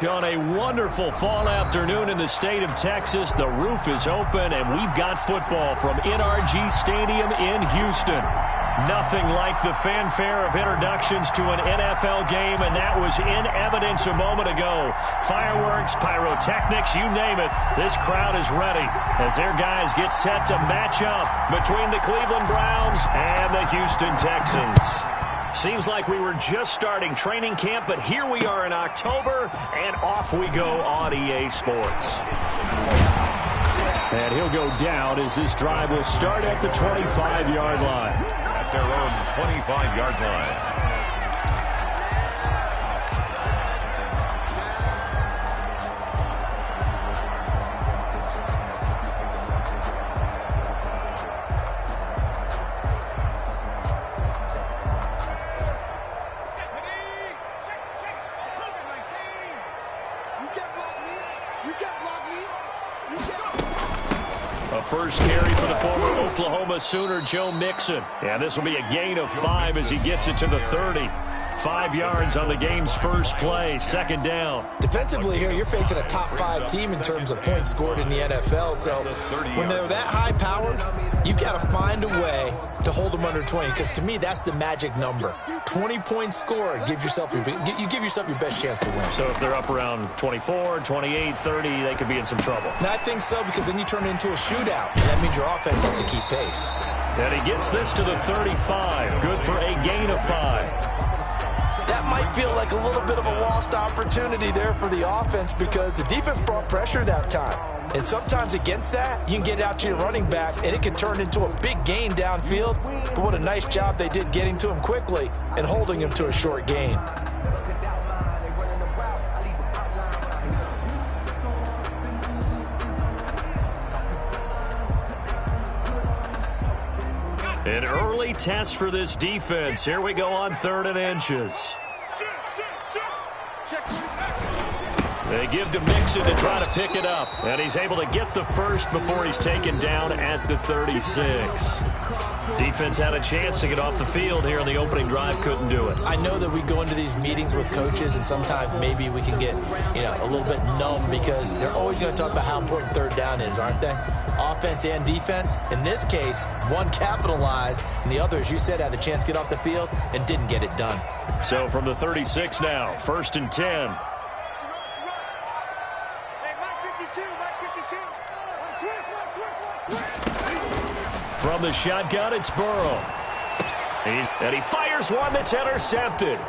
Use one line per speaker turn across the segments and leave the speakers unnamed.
On a wonderful fall afternoon in the state of Texas, the roof is open, and we've got football from NRG Stadium in Houston. Nothing like the fanfare of introductions to an NFL game, and that was in evidence a moment ago. Fireworks, pyrotechnics, you name it. This crowd is ready as their guys get set to match up between the Cleveland Browns and the Houston Texans. Seems like we were just starting training camp, but here we are in October, and off we go on EA Sports. And he'll go down as this drive will start at the 25-yard line.
At their own 25-yard line.
First carry for the former Oklahoma Sooner, Joe Mixon. Yeah, this will be a gain of 5 as he gets it to the 30. 5 yards on the game's first play, second down.
Defensively here, you're facing a top-5 team in terms of points scored in the NFL. So when they're that high-powered, you've got to find a way to hold them under 20, because to me, that's the magic number. 20-point score gives yourself you give yourself your best chance to win.
So if they're up around 24, 28, 30, they could be in some trouble.
And I think so, because then you turn it into a shootout, and that means your offense has to keep pace.
And he gets this to the 35. Good for a gain of 5.
That might feel like a little bit of a lost opportunity there for the offense, because the defense brought pressure that time. And sometimes against that, you can get out to your running back, and it can turn into a big gain downfield. But what a nice job they did getting to him quickly and holding him to a short gain.
An early test for this defense. Here we go on 3rd and inches. They give to Mixon to try to pick it up. And he's able to get the first before he's taken down at the 36. Defense had a chance to get off the field here on the opening drive. Couldn't do it.
I know that we go into these meetings with coaches, and sometimes maybe we can get a little bit numb, because they're always going to talk about how important 3rd down is, aren't they? Offense and defense. In this case, one capitalized, and the other, as you said, had a chance to get off the field and didn't get it done.
So from the 36 now, 1st and 10. From the shotgun, it's Burrow. And he fires one that's intercepted.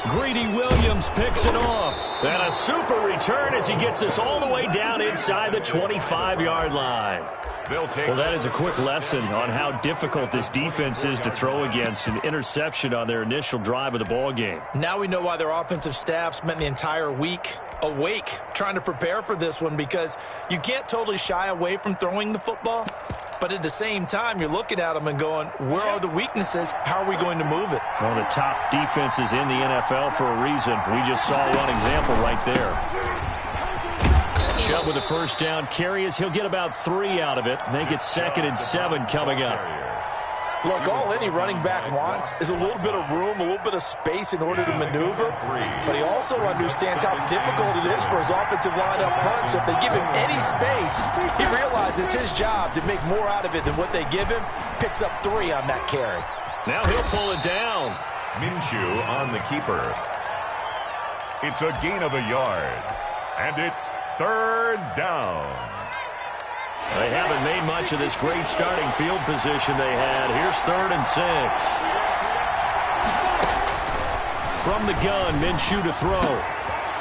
Greedy Williams picks it off. And a super return as he gets us all the way down inside the 25-yard line. Well, that is a quick lesson on how difficult this defense is to throw against. An interception on their initial drive of the ball game.
Now we know why their offensive staff spent the entire week awake trying to prepare for this one, because you can't totally shy away from throwing the football. But at the same time, you're looking at them and going, where are the weaknesses? How are we going to move it?
One of the top defenses in the NFL for a reason. We just saw one example right there. Chubb with the first down carry as he'll get about 3 out of it. Make it 2nd and 7 coming up.
Look, all any running back wants is a little bit of room, a little bit of space in order to maneuver. But he also understands how difficult it is for his offensive line up front. So if they give him any space, he realizes his job to make more out of it than what they give him. Picks up 3 on that carry.
Now he'll pull it down.
Minshew on the keeper. It's a gain of a yard. And it's 3rd down.
They haven't made much of this great starting field position they had. Here's 3rd and 6. From the gun, Minshew to throw.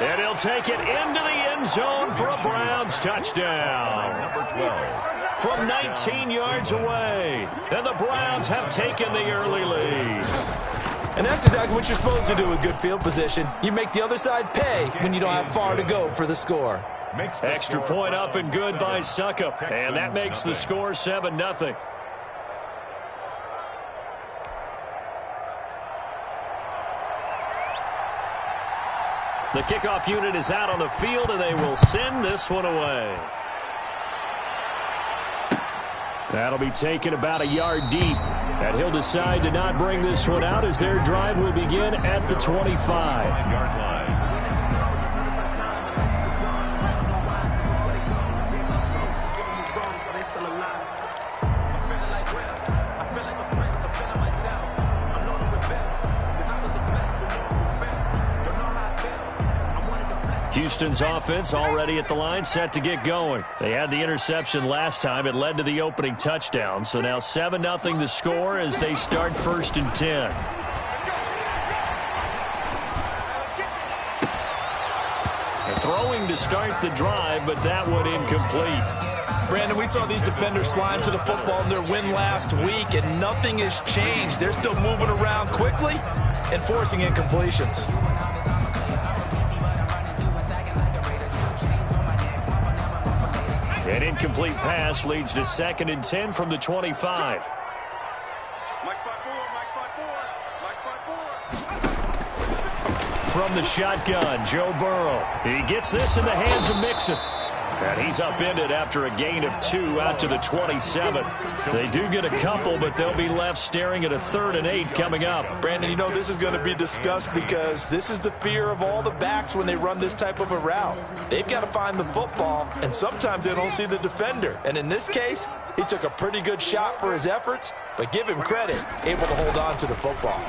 And he'll take it into the end zone for a Browns touchdown.
Number 12.
From 19 yards away. And the Browns have taken the early lead.
And that's exactly what you're supposed to do with good field position. You make the other side pay when you don't have far to go for the score.
Extra point up and good by Suckup. And that makes the score 7-0. The kickoff unit is out on the field, and they will send this one away. That'll be taken about a yard deep. And he'll decide to not bring this one out as their drive will begin at the 25. Houston's offense already at the line, set to get going. They had the interception last time. It led to the opening touchdown. So now 7-0 the score as they start 1st and 10. They're throwing to start the drive, but that one incomplete.
Brandon, we saw these defenders flying to the football in their win last week, and nothing has changed. They're still moving around quickly and forcing incompletions.
An incomplete pass leads to 2nd and 10 from the 25. From the shotgun, Joe Burrow. He gets this in the hands of Mixon. And he's upended after a gain of 2 out to the 27. They do get a couple, but they'll be left staring at a 3rd and 8 coming up.
Brandon, you know this is going to be discussed because this is the fear of all the backs when they run this type of a route. They've got to find the football, and sometimes they don't see the defender. And in this case, he took a pretty good shot for his efforts, but give him credit, able to hold on to the football.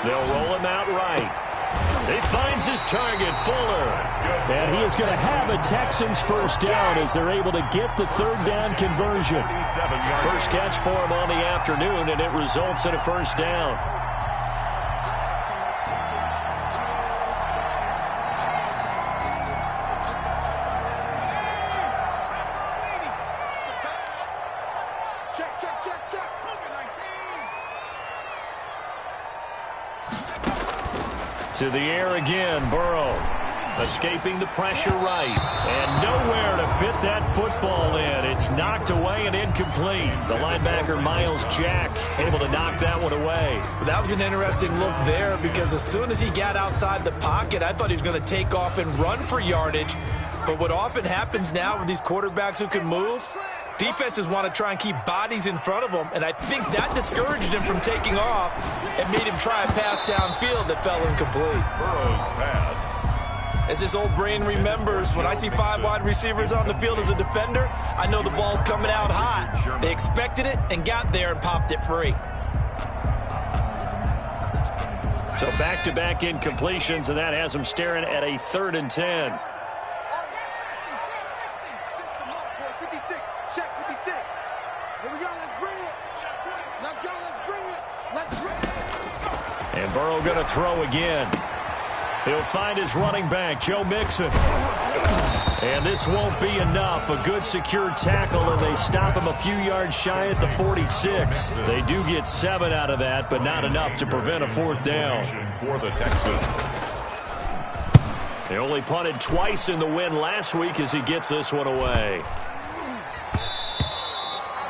They'll roll him out right. He finds his target, Fuller. And he is going to have a Texans first down as they're able to get the 3rd down conversion. First catch for him on the afternoon, and it results in a first down. To the air again, Burrow. Escaping the pressure right. And nowhere to fit that football in. It's knocked away and incomplete. The linebacker, Miles Jack, able to knock that one away.
That was an interesting look there because as soon as he got outside the pocket, I thought he was going to take off and run for yardage. But what often happens now with these quarterbacks who can move, defenses want to try and keep bodies in front of them, and I think that discouraged him from taking off and made him try a pass downfield that fell incomplete.
Burrow's pass.
As this old brain remembers, when I see 5 wide receivers on the field as a defender, I know the ball's coming out hot. They expected it and got there and popped it free.
So back-to-back incompletions, and that has them staring at a 3rd and 10. And Burrow going to throw again. He'll find his running back, Joe Mixon. And this won't be enough. A good secure tackle, and they stop him a few yards shy at the 46. They do get 7 out of that, but not enough to prevent a 4th down.
For the Texans.
They only punted twice in the win last week as he gets this one away.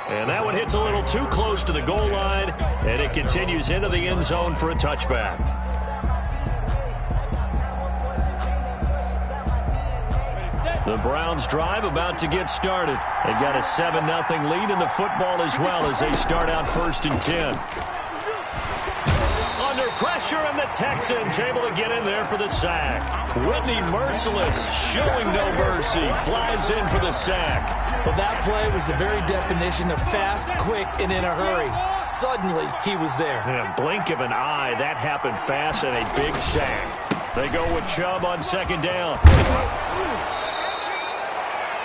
And that one hits a little too close to the goal line, and it continues into the end zone for a touchback. The Browns drive about to get started. They've got a 7-0 lead in the football as well as they start out 1st and 10. Under pressure, and the Texans able to get in there for the sack. Whitney Merciless, showing no mercy, flies in for the sack.
Well, that play was the very definition of fast, quick, and in a hurry. Suddenly, he was there.
In a blink of an eye, that happened fast and a big sack. They go with Chubb on 2nd down.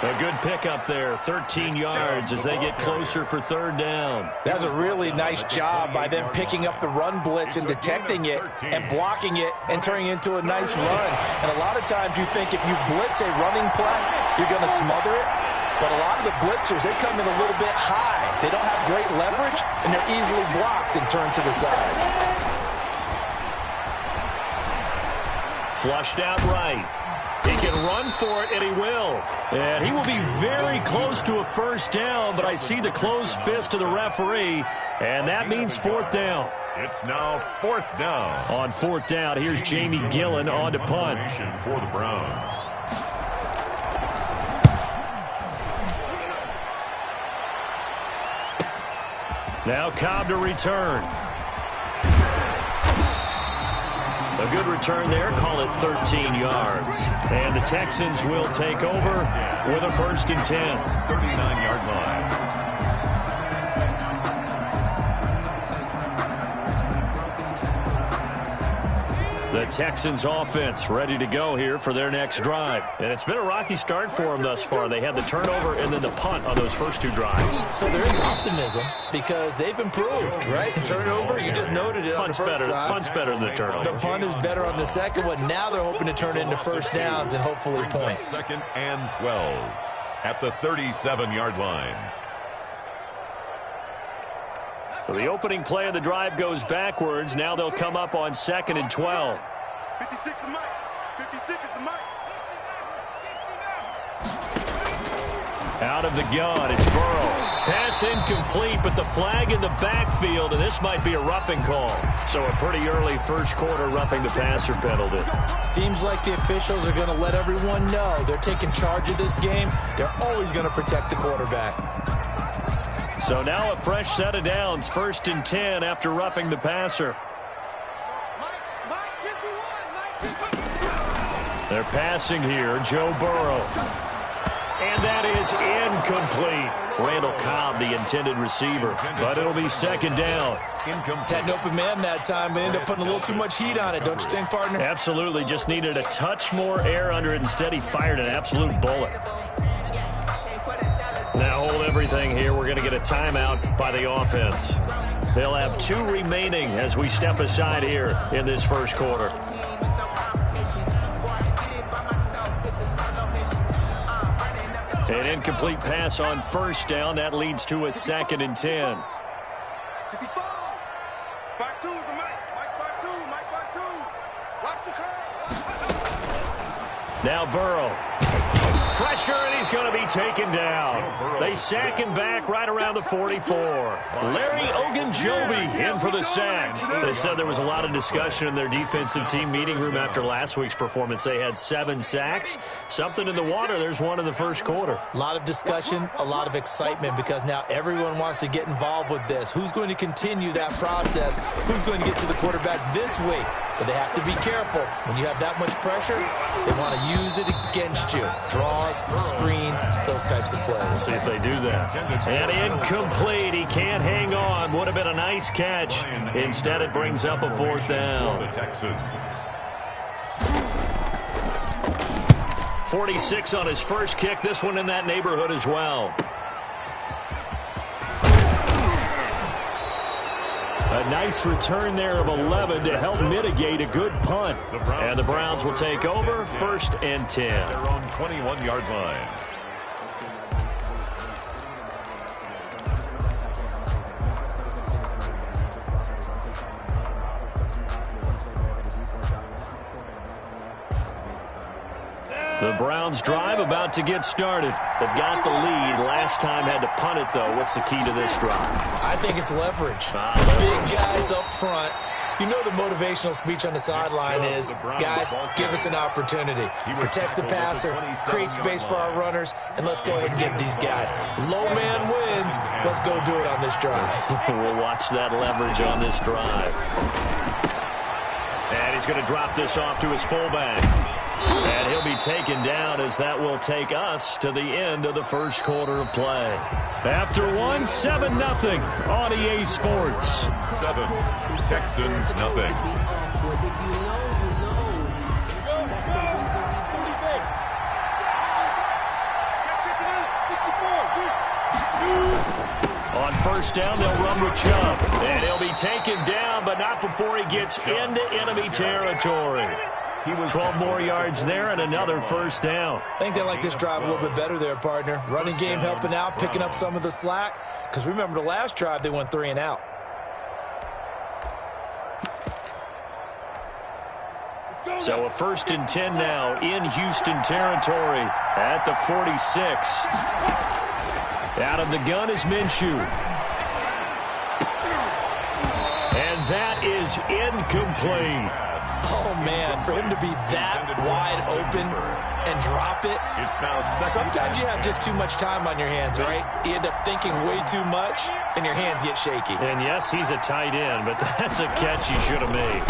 A good pickup there, 13 yards as they get closer for 3rd down.
That was a really nice job by them picking up the run blitz and detecting it and blocking it and turning it into a nice run. And a lot of times you think if you blitz a running play, you're going to smother it. But a lot of the blitzers, they come in a little bit high. They don't have great leverage, and they're easily blocked and turned to the side.
Flushed out right. He can run for it, and he will. And he will be very close to a 1st down, but I see the closed fist of the referee, and that means 4th down.
It's now 4th down.
On 4th down, here's Jamie Gillen on to punt.
For the Browns.
Now Cobb to return. A good return there, call it 13 yards. And the Texans will take over with a 1st and 10.
39-yard line.
The Texans offense ready to go here for their next drive. And it's been a rocky start for them thus far. They had the turnover and then the punt on those first 2 drives.
So there is optimism because they've improved, right? Turnover, you just noted it on the first drive.
Punt's better than the turnover.
The punt is better on the second one. Now they're hoping to turn it into first downs and hopefully points.
2nd and 12 at the 37-yard line.
So the opening play of the drive goes backwards. Now they'll come up on 2nd and 12.
56 is Mike. 56 is the Mike.
Out of the gun, it's Burrow. Pass incomplete, but the flag in the backfield, and this might be a roughing call. So a pretty early first quarter roughing the passer penalty.
Seems like the officials are going to let everyone know they're taking charge of this game. They're always going to protect the quarterback.
So now a fresh set of downs, 1st and 10 after roughing the passer. They're passing here, Joe Burrow. And that is incomplete. Randall Cobb, the intended receiver, but it'll be 2nd down.
Had an open man that time, but ended up putting a little too much heat on it, don't you think, partner?
Absolutely, just needed a touch more air under it. Instead, he fired an absolute bullet. Now hold everything here. We're going to get a timeout by the offense. They'll have 2 remaining as we step aside here in this first quarter. An incomplete pass on 1st down. That leads to a 2nd and 10. Now Burrow. Pressure, and he's going to be taken down. They sack him back right around the 44. Larry Ogunjobi in for the sack. They said there was a lot of discussion in their defensive team meeting room after last week's performance. They had 7 sacks. Something in the water. There's one in the first quarter.
A lot of discussion, a lot of excitement because now everyone wants to get involved with this. Who's going to continue that process? Who's going to get to the quarterback this week? But they have to be careful. When you have that much pressure, they want to use it against you. Draws, screens, those types of plays.
See if they do that. And incomplete. He can't hang on. Would have been a nice catch. Instead, it brings up a 4th down. 46 on his first kick. This one in that neighborhood as well. A nice return there of 11 to help mitigate a good punt. And the Browns will take over 1st and 10.
They're on 21-yard line.
The Browns drive about to get started. They've got the lead. Last time had to punt it, though. What's the key to this drive?
I think it's leverage. Big guys up front. You know the motivational speech on the sideline is, guys, give us an opportunity. Protect the passer, create space for our runners, and let's go ahead and get these guys. Low man wins. Let's go do it on this drive.
We'll watch that leverage on this drive. And he's going to drop this off to his fullback. And he'll be taken down as that will take us to the end of the first quarter of play. After 7-0 on EA Sports.
7, Texans nothing.
On 1st down, they'll run with Chubb. And he'll be taken down, but not before he gets into enemy territory. He was 12 more yards there and another 1st down.
I think they like this drive a little bit better there, partner. Running game helping out, picking up some of the slack. Because remember the last drive, they went 3 and out.
So a 1st and 10 now in Houston territory at the 46. Out of the gun is Minshew. And that is incomplete.
Oh, man, for him to be that wide open and drop it. Sometimes you have just too much time on your hands, right? You end up thinking way too much, and your hands get shaky.
And, yes, he's a tight end, but that's a catch he should have made.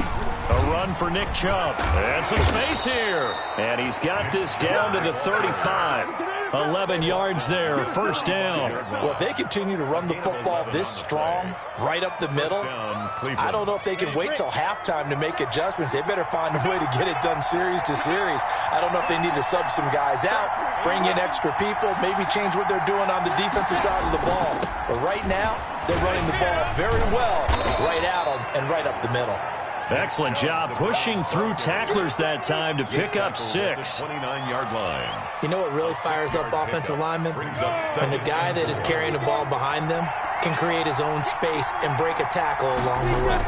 A run for Nick Chubb. And some space here. And he's got this down to the 35. 11 yards there, first down.
Well, if they continue to run the football this strong, right up the middle, I don't know if they can wait till halftime to make adjustments. They better find a way to get it done series to series. I don't know if they need to sub some guys out, bring in extra people, maybe change what they're doing on the defensive side of the ball. But right now, they're running the ball very well, right at them and right up the middle.
Excellent job pushing through tacklers that time to pick up 6.
29-yard line.
You know what really fires up offensive linemen? When the guy that is carrying the ball behind them can create his own space and break a tackle along the way.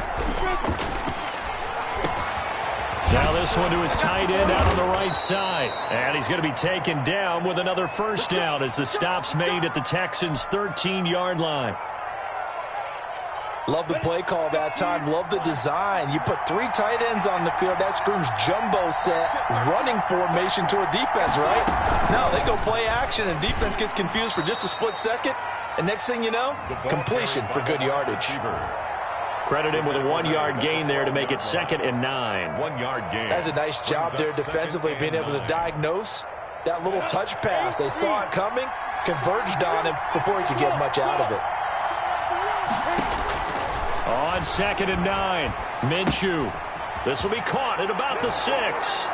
Now this one to his tight end out on the right side. And he's going to be taken down with another first down as the stop's made at the Texans' 13-yard line.
Love the play call that time. Love the design. You put 3 tight ends on the field. That screams jumbo set, running formation to a defense, right? No, they go play action, and defense gets confused for just a split second. And next thing you know, completion for good yardage.
Credit him with a 1-yard gain there to make it 2nd and 9.
1-yard gain.
That's a nice job there defensively, being able to diagnose that little touch pass. They saw it coming, converged on him before he could get much out of it.
On 2nd and 9, Minshew. This will be caught at about the 6.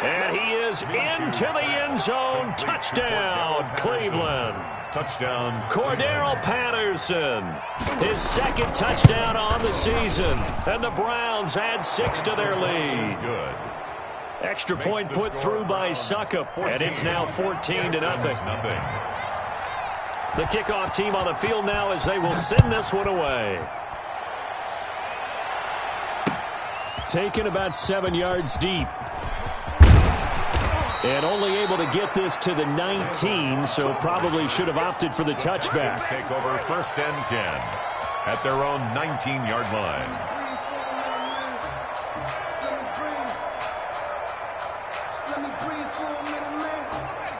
And he is into the end zone. Touchdown, Cleveland.
Touchdown,
Cordero Patterson. His 2nd touchdown on the season. And the Browns add 6 to their lead.
Good.
Extra point put through by Suckup. And it's now 14-0. The kickoff team on the field now as they will send this one away. Taken about 7 yards deep. And only able to get this to the 19, so probably should have opted for the touchback.
Take over 1st and 10 at their own 19-yard line.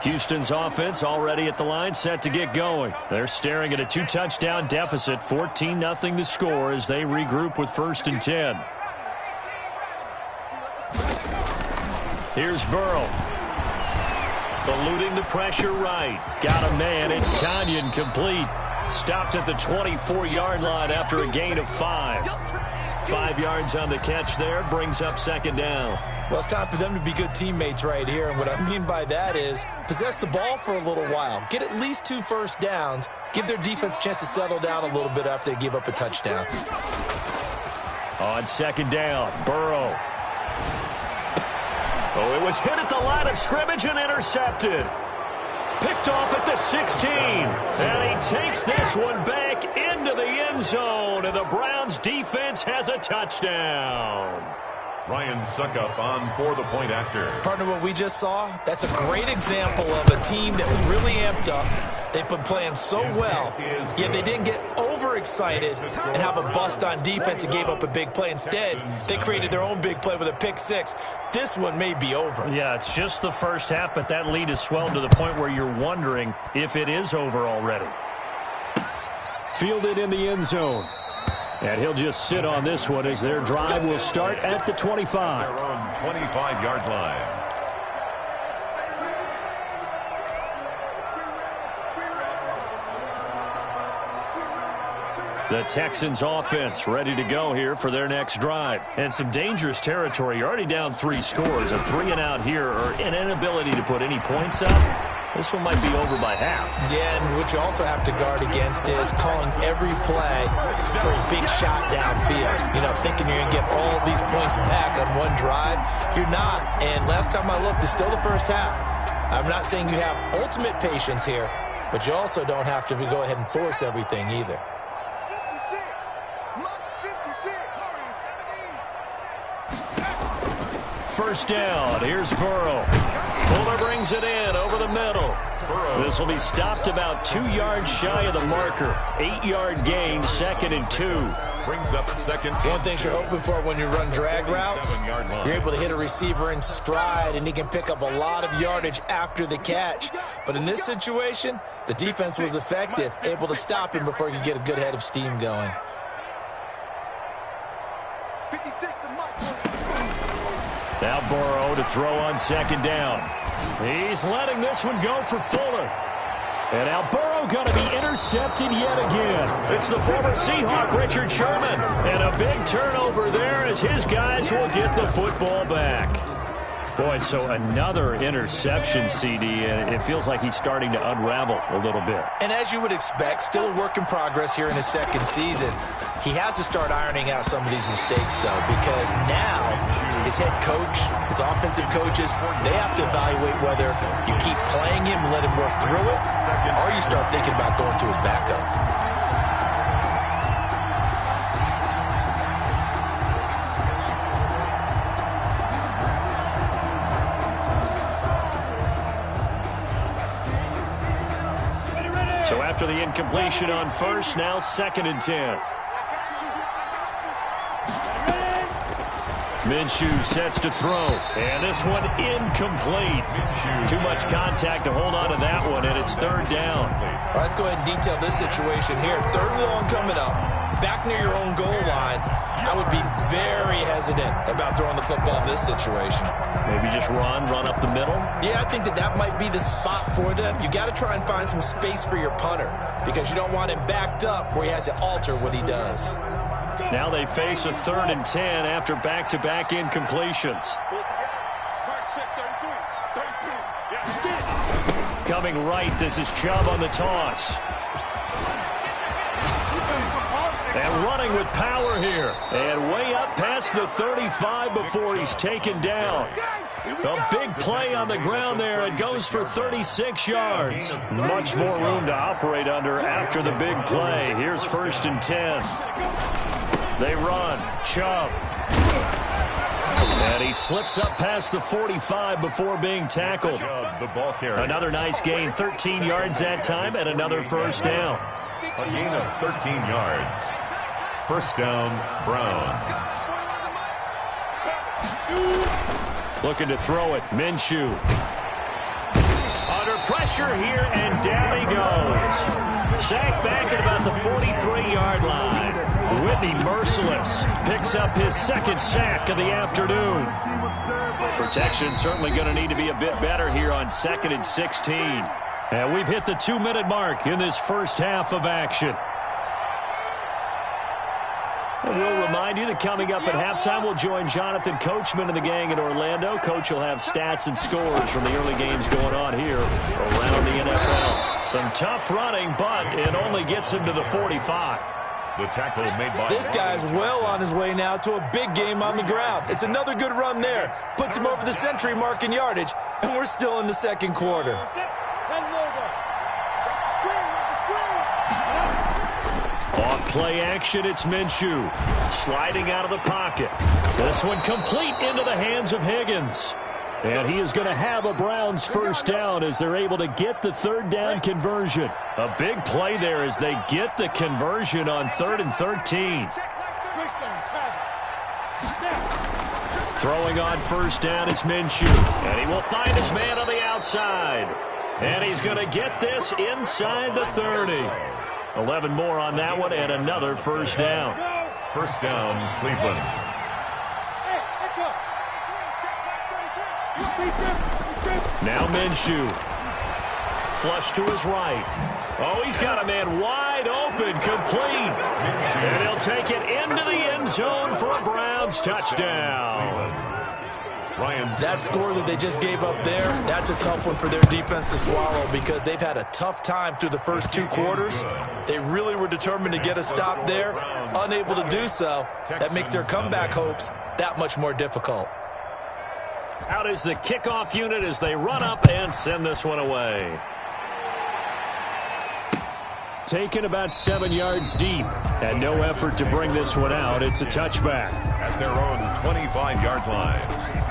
Houston's offense already at the line, set to get going. They're staring at a 2-touchdown deficit, 14-0 to score as they regroup with 1st and 10. Here's Burrow. Eluding the pressure right. Got a man. It's Tanyan complete. Stopped at the 24-yard line after a gain of 5. 5 yards on the catch there. Brings up 2nd down.
Well, it's time for them to be good teammates right here. And what I mean by that is possess the ball for a little while. Get at least 2 first downs. Give their defense a chance to settle down a little bit after they give up a touchdown.
On 2nd down, Burrow. Oh, it was hit at the line of scrimmage and intercepted. Picked off at the 16. And he takes this one back into the end zone. And the Browns defense has a touchdown.
Ryan Suckup on for the point after.
Partner, what we just saw, that's a great example of a team that was really amped up. They've been playing so well, yet they didn't get overexcited and have a bust on defense and gave up a big play. Instead, they created their own big play with a pick 6. This one may be over.
Yeah, it's just the first half, but that lead has swelled to the point where you're wondering if it is over already. Fielded in the end zone. And he'll just sit on this one as their drive will start at the 25.
Their own 25-yard line.
The Texans offense ready to go here for their next drive. And some dangerous territory. You're already down 3 scores. A 3-and-out here or an inability to put any points up. This one might be over by half.
Yeah, and what you also have to guard against is calling every play for a big shot downfield. You know, thinking you're going to get all these points back on one drive. You're not. And last time I looked, it's still the first half. I'm not saying you have ultimate patience here, but you also don't have to go ahead and force everything either.
1st down. Here's Burrow. Fuller brings it in over the middle. This will be stopped about 2 yards shy of the marker. 8-yard gain, 2nd and 2.
Brings up 2nd.
One thing you're hoping for when you run drag routes, you're able to hit a receiver in stride, and he can pick up a lot of yardage after the catch. But in this situation, the defense was effective, able to stop him before he could get a good head of steam going.
56 to Mike.
Now Burrow to throw on second down. He's letting this one go for Fuller. And now Burrow going to be intercepted yet again. It's the former Seahawk, Richard Sherman. And a big turnover there as his guys will get the football back. Boy, so another interception, CD, and it feels like he's starting to unravel a little bit.
And as you would expect, still a work in progress here in his second season. He has to start ironing out some of these mistakes, though, because now his head coach, his offensive coaches, they have to evaluate whether you keep playing him and let him work through it, or you start thinking about going to his backup.
So after the incompletion on first, now 2nd and 10. Minshew sets to throw, and this one incomplete. Too much contact to hold on to that one, and it's 3rd down.
Well, let's go ahead and detail this situation here. 3rd and long coming up, back near your own goal line. I would be very hesitant about throwing the football in this situation.
Maybe just run up the middle?
Yeah, I think that might be the spot for them. You got to try and find some space for your punter because you don't want him backed up where he has to alter what he does.
Now they face a 3rd and 10 after back-to-back incompletions. Coming right, this is Chubb on the toss. And running with power here. And way up past the 35 before he's taken down. A big play on the ground there. It goes for 36 yards. Much more room to operate under after the big play. Here's 1st and 10. They run. Chubb. And he slips up past the 45 before being tackled. Another nice gain. 13 yards that time and another 1st down.
A gain of 13 yards. 1st down, Browns.
Looking to throw it. Minshew. Under pressure here, and down he goes. Sacked back at about the 43-yard line. Whitney merciless. Picks up his 2nd sack of the afternoon. Protection certainly going to need to be a bit better here on 2nd and 16. And we've hit the 2-minute mark in this first half of action. And we'll remind you that coming up at halftime, we'll join Jonathan Coachman and the gang in Orlando. Coach will have stats and scores from the early games going on here around the NFL. Some tough running, but it only gets him to the 45.
The tackle made by
this guy's well on his way now to a big game on the ground. It's another good run there. Puts him over the century mark in yardage, and we're still in the 2nd quarter.
Off play action, it's Minshew. Sliding out of the pocket. This one complete into the hands of Higgins. And he is going to have a Browns 1st down as they're able to get the 3rd down conversion. A big play there as they get the conversion on 3rd and 13. Throwing on 1st down is Minshew. And he will find his man on the outside. And he's going to get this inside the 30. 11 more on that one and another 1st down.
1st down, Cleveland.
Now Minshew. Flush to his right. Oh, he's got a man wide open, complete. And he'll take it into the end zone for a Browns touchdown.
That score that they just gave up there, that's a tough one for their defense to swallow because they've had a tough time through the first 2 quarters. They really were determined to get a stop there, unable to do so. That makes their comeback hopes that much more difficult.
Out is the kickoff unit as they run up and send this one away. Taken about 7 yards deep, and no effort to bring this one out. It's a touchback.
At their own 25-yard line.